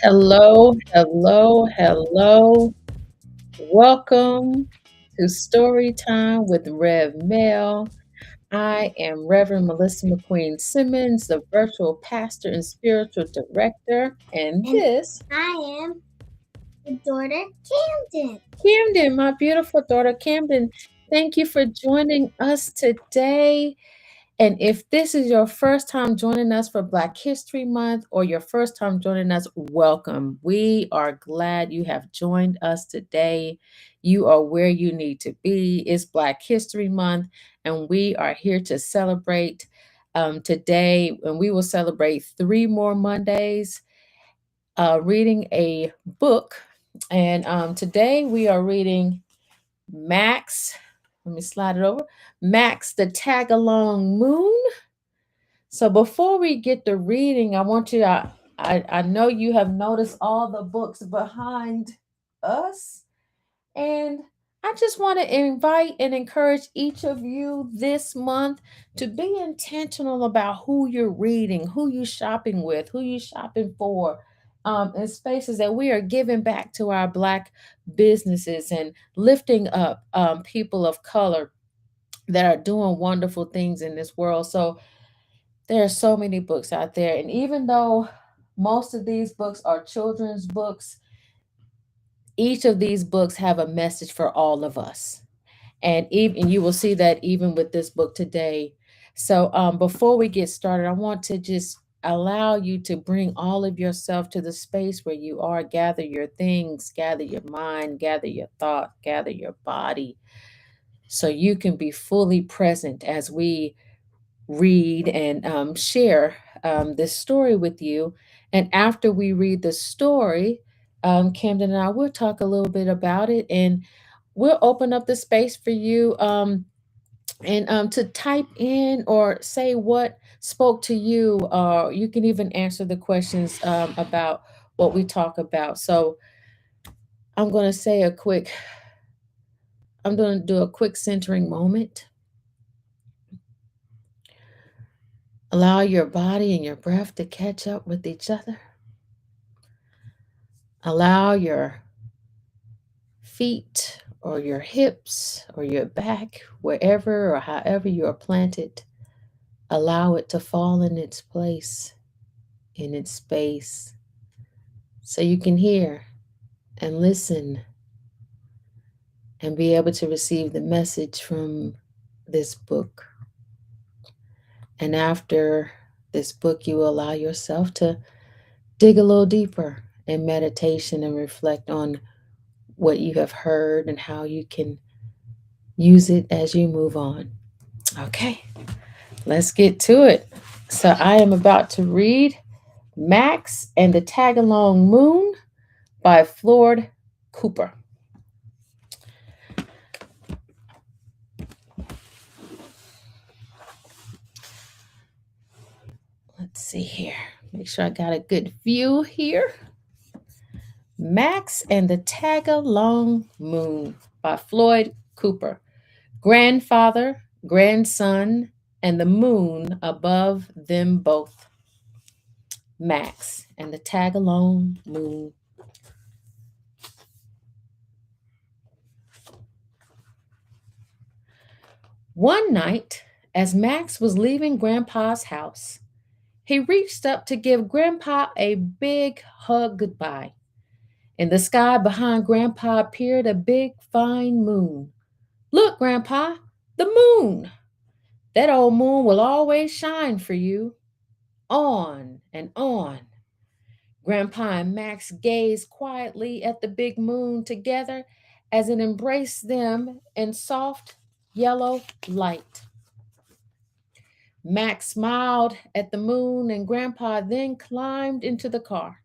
Hello, hello, hello. Welcome to Storytime with Rev Mel. I am Reverend Melissa McQueen Simmons, the virtual pastor and spiritual director. And And this, I am the daughter Camden. Camden, my beautiful daughter Camden. Thank you for joining us today. And if this is your first time joining us for Black History Month or your first time joining us, welcome. We are glad you have joined us today. You are where you need to be. It's Black History Month, and we are here to celebrate today. And we will celebrate 3 more Mondays reading a book. And today we are reading Max. Let me slide it over. Max the Tag Along Moon. So before we get to reading, I want you to, I know you have noticed all the books behind us. And I just want to invite and encourage each of you this month to be intentional about who you're reading, who you're shopping with, who you're shopping for, in spaces that we are giving back to our Black businesses and lifting up people of color that are doing wonderful things in this world. So there are so many books out there. And even though most of these books are children's books, each of these books have a message for all of us. And even you will see that even with this book today. So before we get started, I want to just allow you to bring all of yourself to the space where you are. Gather your things, gather your mind, gather your thought, gather your body, so you can be fully present as we read and share this story with you. And after we read the story, Camden and I will talk a little bit about it, and we'll open up the space for you and to type in or say what spoke to you. Or you can even answer the questions about what we talk about. So I'm going to say a quick, I'm going to do a quick centering moment. Allow your body and your breath to catch up with each other. Allow your feet or your hips or your back, wherever or however you are planted, allow it to fall in its place, in its space, so you can hear and listen and be able to receive the message from this book. And after this book, you will allow yourself to dig a little deeper in meditation and reflect on what you have heard and how you can use it as you move on. Okay, let's get to it. So I am about to read Max and the Tagalong Moon by Floyd Cooper. Let's see here. Make sure I got a good view here. Max and the Tagalong Moon by Floyd Cooper. Grandfather, grandson, and the moon above them both. Max and the Tagalong Moon. One night, as Max was leaving Grandpa's house, he reached up to give Grandpa a big hug goodbye. In the sky behind Grandpa appeared a big, fine moon. Look, Grandpa, the moon! That old moon will always shine for you. On and on. Grandpa and Max gazed quietly at the big moon together as it embraced them in soft yellow light. Max smiled at the moon, and Grandpa then climbed into the car.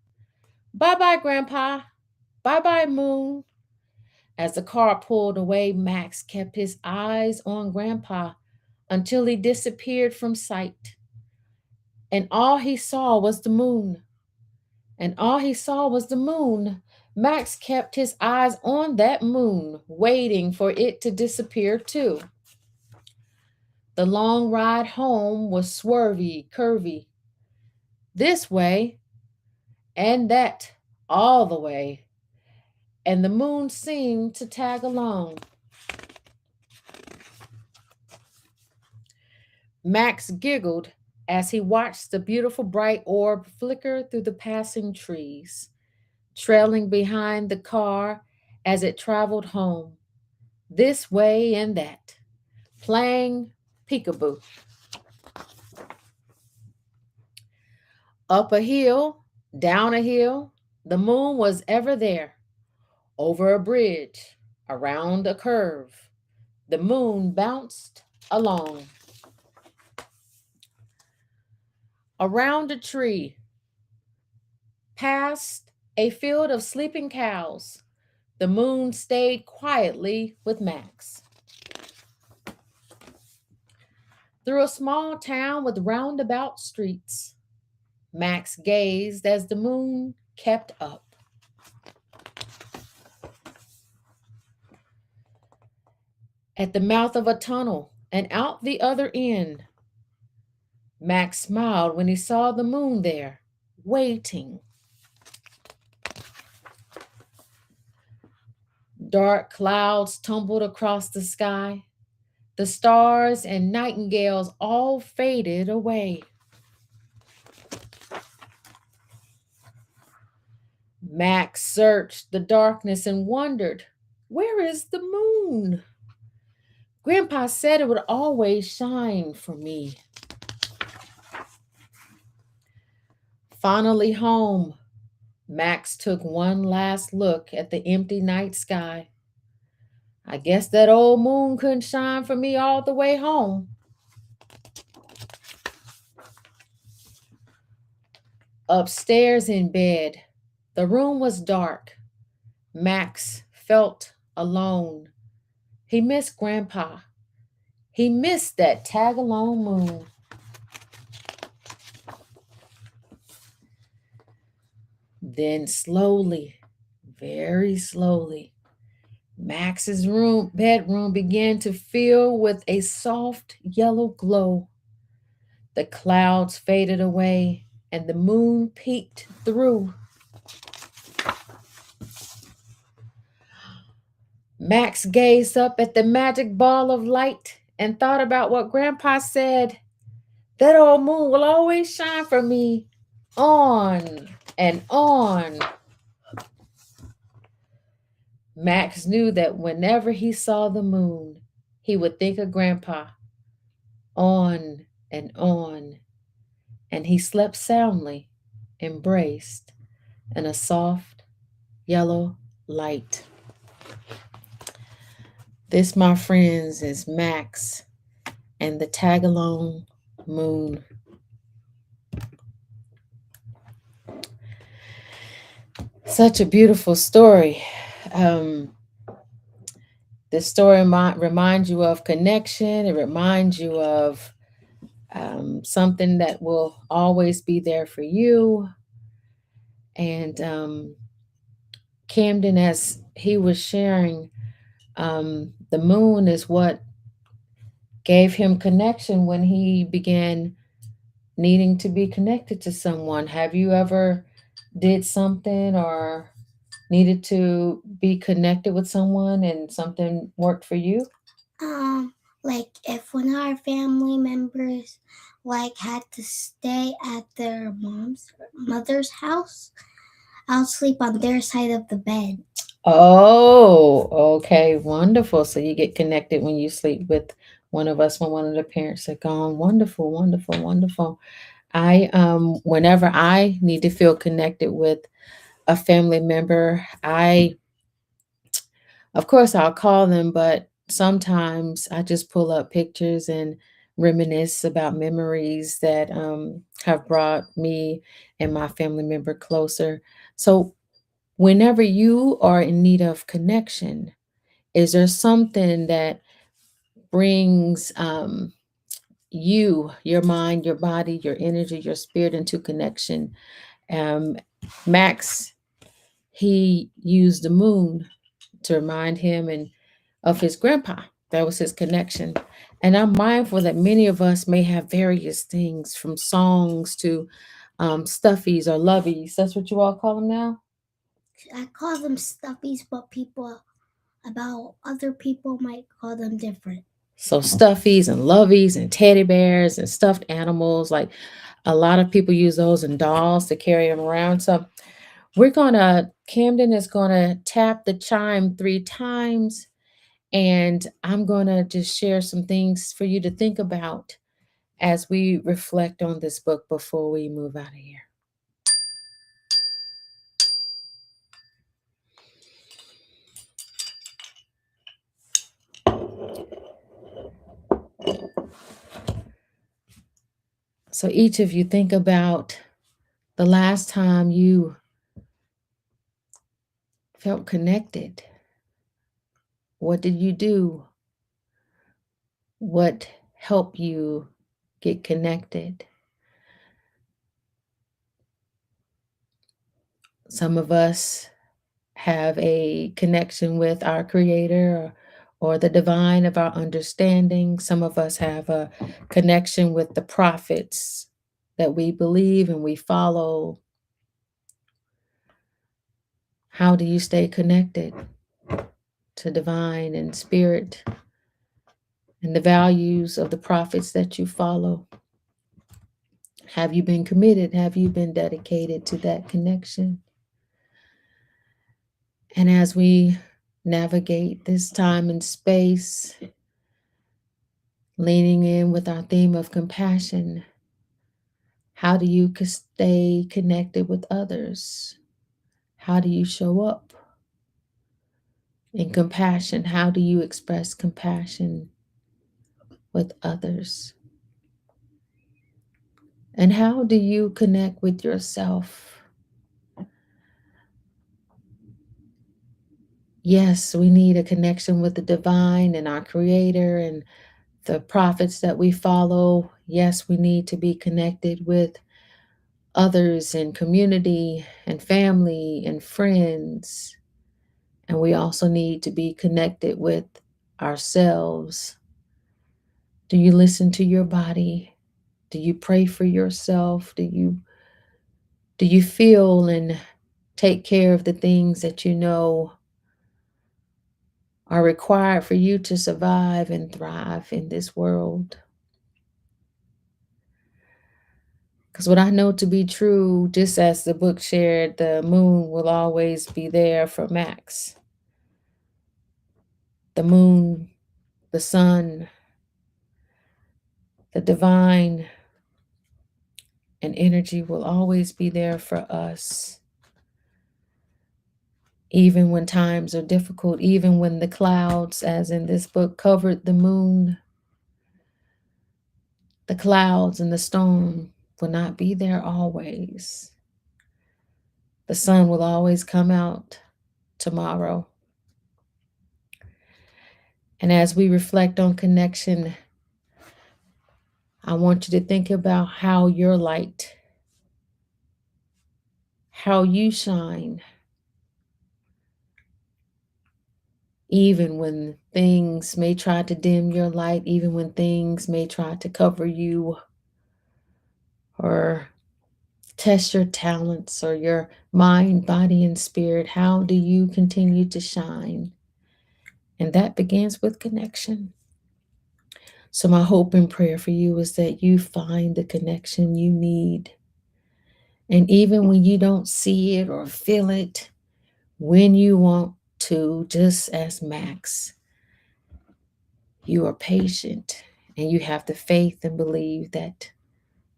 Bye bye, Grandpa. Bye bye, moon. As the car pulled away, Max kept his eyes on Grandpa until he disappeared from sight. And all he saw was the moon. And all he saw was the moon. Max kept his eyes on that moon, waiting for it to disappear too. The long ride home was swervy, curvy, this way and that, all the way, and the moon seemed to tag along. Max giggled as he watched the beautiful bright orb flicker through the passing trees, trailing behind the car as it traveled home, this way and that, playing peekaboo. Up a hill, down a hill, the moon was ever there. Over a bridge, around a curve, the moon bounced along. Around a tree, past a field of sleeping cows, the moon stayed quietly with Max. Through a small town with roundabout streets, Max gazed as the moon kept up. At the mouth of a tunnel and out the other end, Max smiled when he saw the moon there, waiting. Dark clouds tumbled across the sky. The stars and nightingales all faded away. Max searched the darkness and wondered, where is the moon? Grandpa said it would always shine for me. Finally home, Max took one last look at the empty night sky. I guess that old moon couldn't shine for me all the way home. Upstairs in bed, the room was dark. Max felt alone. He missed Grandpa. He missed that tag-along moon. Then slowly, very slowly, Max's bedroom began to fill with a soft yellow glow. The clouds faded away and the moon peeked through. Max gazed up at the magic ball of light and thought about what Grandpa said. That old moon will always shine for me. On and on. Max knew that whenever he saw the moon, he would think of Grandpa. On and on. And he slept soundly, embraced in a soft yellow light. This, my friends, is Max and the Tagalong Moon. Such a beautiful story. This story reminds you of connection. It reminds you of something that will always be there for you. And Camden, as he was sharing, the moon is what gave him connection when he began needing to be connected to someone. Have you ever did something or needed to be connected with someone and something worked for you? Like if one of our family members like had to stay at their mother's house, I'll sleep on their side of the bed. Oh, okay, wonderful. So you get connected when you sleep with one of us when one of the parents are gone. Wonderful, wonderful, wonderful. I whenever I need to feel connected with a family member, of course I'll call them, but sometimes I just pull up pictures and reminisce about memories that have brought me and my family member closer. So whenever you are in need of connection, is there something that brings you, your mind, your body, your energy, your spirit into connection? Max, he used the moon to remind him and of his grandpa. That was his connection. And I'm mindful that many of us may have various things from songs to stuffies or loveys. That's what you all call them now? I call them stuffies, but people about other people might call them different. So stuffies and loveys and teddy bears and stuffed animals, like a lot of people use those and dolls to carry them around. So Camden is gonna tap the chime 3 times, and I'm gonna just share some things for you to think about as we reflect on this book before we move out of here. So each of you think about the last time you felt connected. What did you do? What helped you get connected? Some of us have a connection with our creator or the divine of our understanding. Some of us have a connection with the prophets that we believe and we follow. How do you stay connected to divine and spirit and the values of the prophets that you follow? Have you been committed? Have you been dedicated to that connection? And as we navigate this time and space, leaning in with our theme of compassion, how do you stay connected with others? How do you show up in compassion? How do you express compassion with others? And how do you connect with yourself? Yes, we need a connection with the divine and our creator and the prophets that we follow. Yes, we need to be connected with others in community and family and friends. And we also need to be connected with ourselves. Do you listen to your body? Do you pray for yourself? Do you feel and take care of the things that you know are required for you to survive and thrive in this world? Because what I know to be true, just as the book shared, the moon will always be there for Max. The moon, the sun, the divine and energy will always be there for us. Even when times are difficult, even when the clouds, as in this book, covered the moon, the clouds and the storm will not be there always. The sun will always come out tomorrow. And as we reflect on connection, I want you to think about how your light, how you shine, even when things may try to dim your light, even when things may try to cover you or test your talents or your mind, body, and spirit. How do you continue to shine? And that begins with connection. So, my hope and prayer for you is that you find the connection you need. And even when you don't see it or feel it, when you want to, just as Max, you are patient and you have the faith and believe that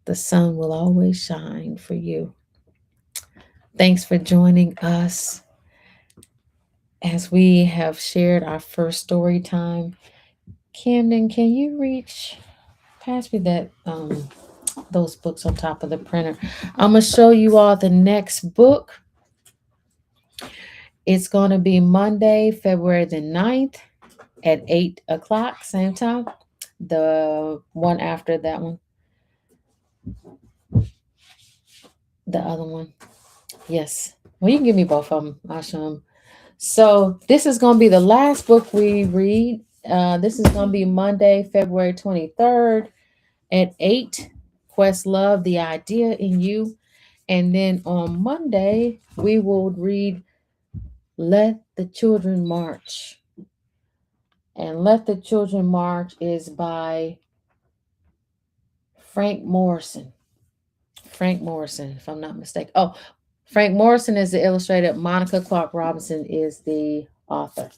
the sun will always shine for you. Thanks for joining us as we have shared our first story time. Camden, can you reach? Pass me that those books on top of the printer. I'm gonna show you all the next book. It's gonna be Monday, February the 9th at 8 o'clock, same time. The one after that one. The other one. Yes. Well, you can give me both of them. I'll show them. So this is going to be the last book we read. This is going to be Monday, February 23rd at 8. Questlove, The Idea in You. And then on Monday, we will read Let the Children March. And Let the Children March is by Frank Morrison. Frank Morrison, if I'm not mistaken. Oh, Frank Morrison is the illustrator. Monica Clark Robinson is the author.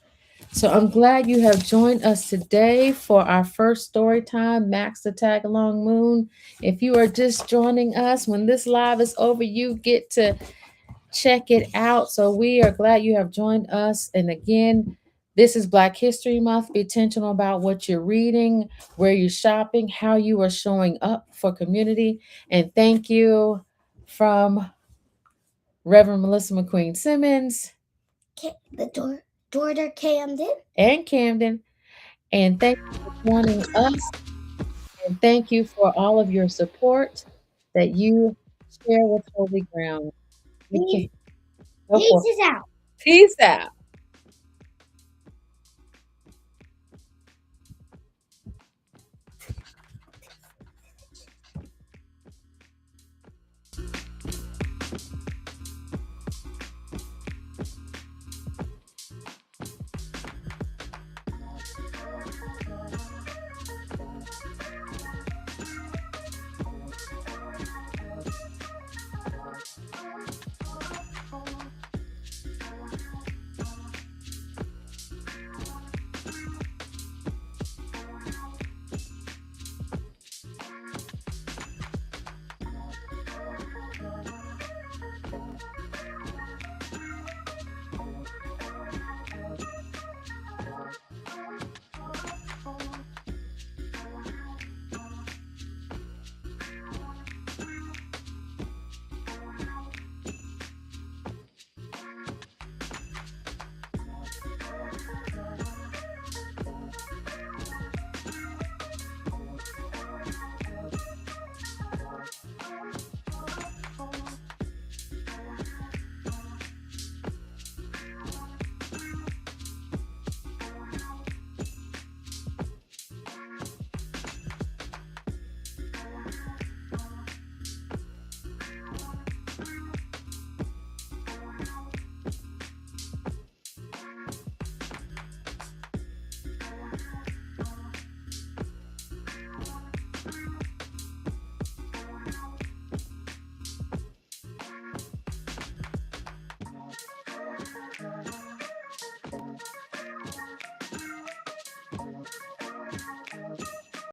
So I'm glad you have joined us today for our first story time, Max the Tag Along Moon. If you are just joining us, when this live is over, you get to check it out. So we are glad you have joined us. And again, this is Black History Month. Be intentional about what you're reading, where you're shopping, how you are showing up for community. And thank you from Reverend Melissa McQueen Simmons The daughter Camden. and Camden. And thank you for joining us. And thank you for all of your support that you share with Holy Ground. Peace, Go for it. peace is out. Peace out.